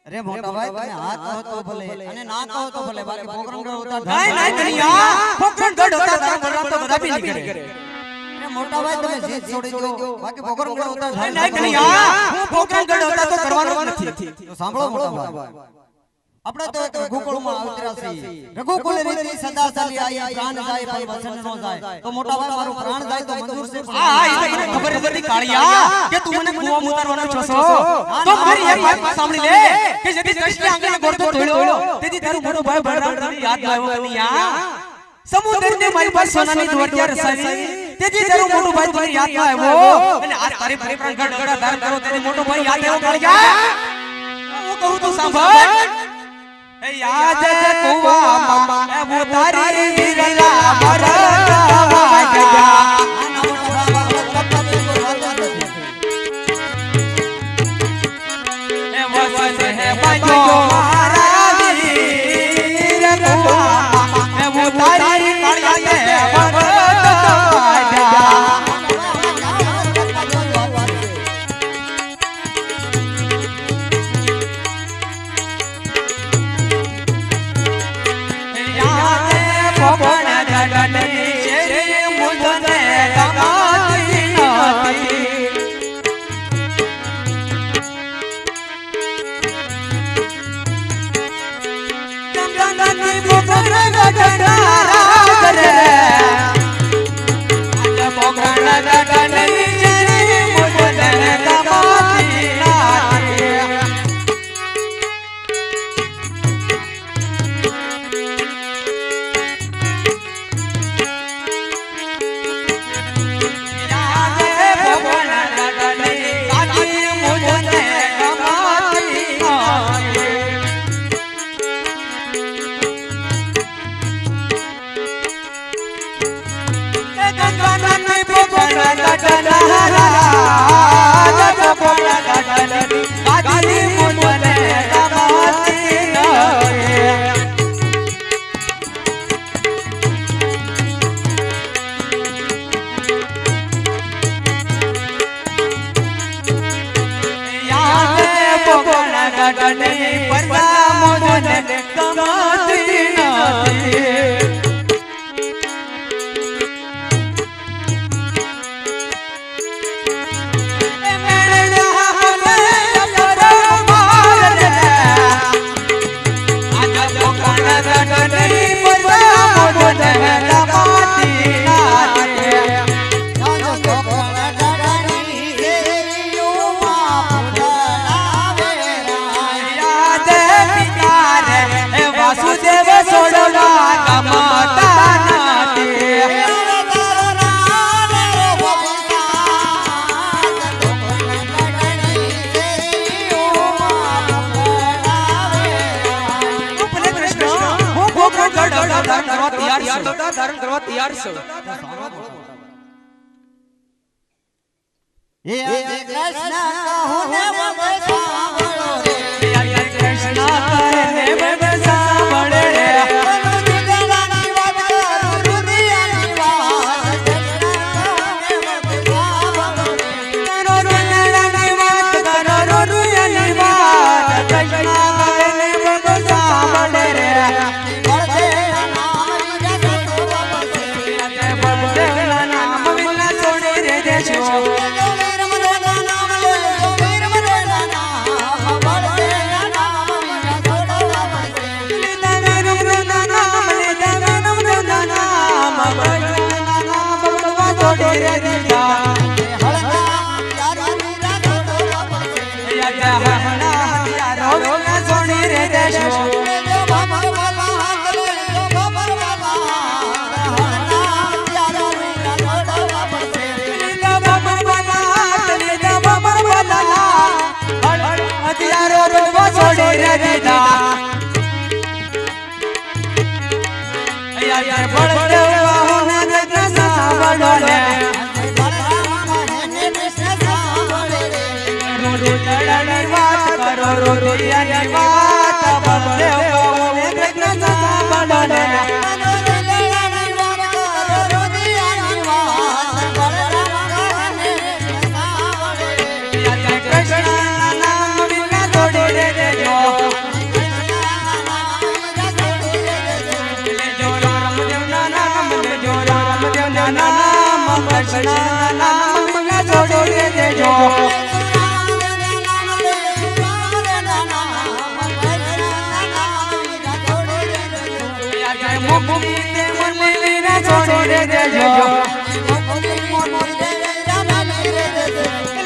अरे मोटा भाई તમે હાથ કહો તો ભલે અને ના કહો તો ભલે બાકી પોકરણગઢ ઉતાર નહીં નહીં કનિયા પોકરણગઢ ઉતાર તારા ગળા તો બધા બી નહીં કરે અરે મોટા ભાઈ તમે જીત છોડી દો બાકી પોકરણગઢ ઉતાર નહીં નહીં કનિયા હું પોકરણગઢ ઉતાર તો કરવાનો નથી તો સાંભળો મોટા ભાઈ આપણે તો એક રઘુકુળમાં અવતર્યા છીએ રઘુકુળ રીતિ સદા ચાલી આઈ પ્રાણ જાય પણ વચન નો જાય તો મોટા ભાઈ મારું પ્રાણ જાય તો મંજૂર છે હા એ તો મને ખબર હતી કાળિયા કે તું મને કુવામાં ઉતારવાનો છો તો મારી એક વાત સાંભળી લે કે જેથી કૃષ્ણ આંગણે ગોળતો ધોળ્યો તેથી તારું મોટો ભાઈ બળરામ તને યાદ આવ્યો કનિયા સમુદ્રને મારી પાસે સોનાની ધોળિયા રસાવી તેથી તારું મોટો ભાઈ તને યાદ આવ્યો અને આ તારી પરિપ્રાણ ગડગડા ધારણ કરો તેથી મોટો ભાઈ યાદ આવ્યો કાળિયા હું કહું તો સાંભળ યાદ કુવામાં એ તારી વિરલા ભરવા ગયા એ વસન હે બાજો મારા વીર કુવામાં એ તારી કાળિયા ભરવા ગયા ધારણ કરવા તૈયાર છો એ કૃષ્ણ કહું ને બબે સાંભળો રે કૃષ્ણ કહે ને બબે સાંભળે રે રુદિયાની વાત કરું રુદિયાની વાત કૃષ્ણ કહું ને બબે સાંભળો રે રુદિયાની વાત કરો રુદિયાની વાત કૃષ્ણ કહે ને બબે સાંભળે રે રુદિયાની વાત બળદેવ કહું ને કૃષ્ણ સાંભળો રે રુદિયાની વાત કરું રુદિયાની વાત કૃષ્ણ નામ વિના છોડી રે દેજો લેજો રામદેવના નામ લેજો રામદેવના નામ કૃષ્ણ નામ વિના છોડી રે દેજો રે દેજો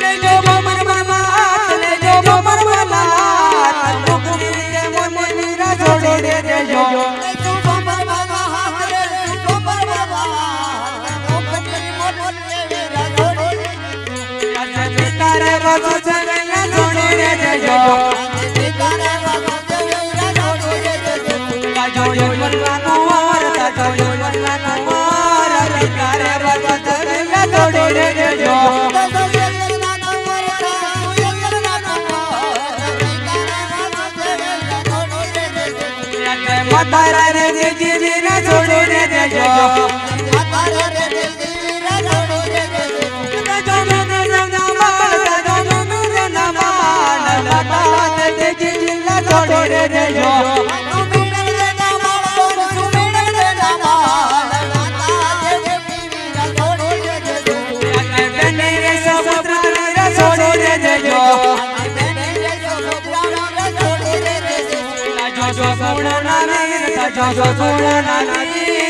લેજો મમર મામા લેજો મમર મામા મોકલી તે મોને વીરા છોડી રે દેજો તારે બાબુ જગલા છોડી રે દેજો તાજો યોલવાનો વાર તાજો યોલવાનો વાર તારે બાબુ જગલા છોડી રે દેજો માતારા રે દેજી વીરા છોડી રે દેજો છોડી રે દેજો જો ગુણના વીર જો ગુણના વીર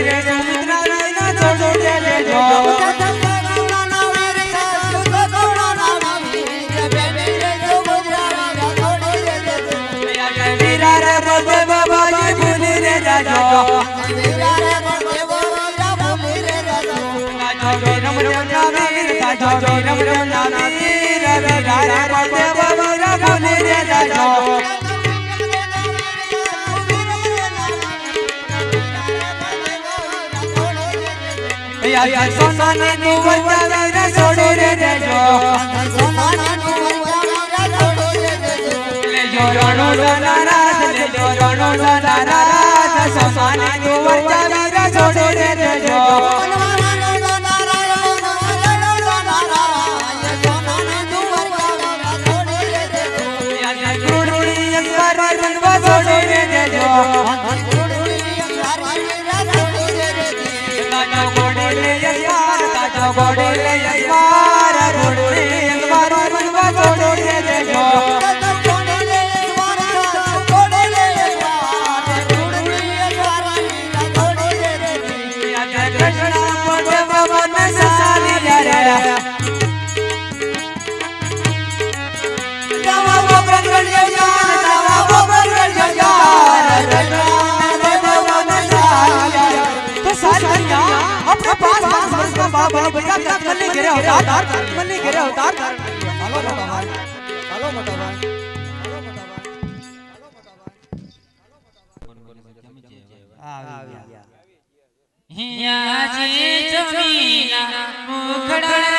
રે સમુદ્ર લઈને છોડી દેજો વીરા રે બોલે બાબાજી ભૂલી રે જાજો રમ રમ ના વીર તાજો રમ રમ ના વીર વીરા રે બોલે બાબા ભૂલી રે જાજો યા સોનાની નું વંજા વીરા છોડી રે દેજો લેજો રણો નારાજ લેજો રણો નારાજ સોનાની નું વંજા વીરા છોડી રે દેજો યા ગુરુડી અંબર બનવા છોડી રે દેજો ગોડલે યસવાર ગોડલે યસવાર બનવા છોડી રે દેજો કૃષ્ણ પદ ભવન સાલી રે જાવા બોબરગઢ જાવા બોબરગઢ તો સાલિયા अपने पास 5 वर्ष का बाप बनी बेटा मल्ली गिरे अवतार हालो मोटा भाई हालो मोटा भाई हिया जी जमीना मुखड़ा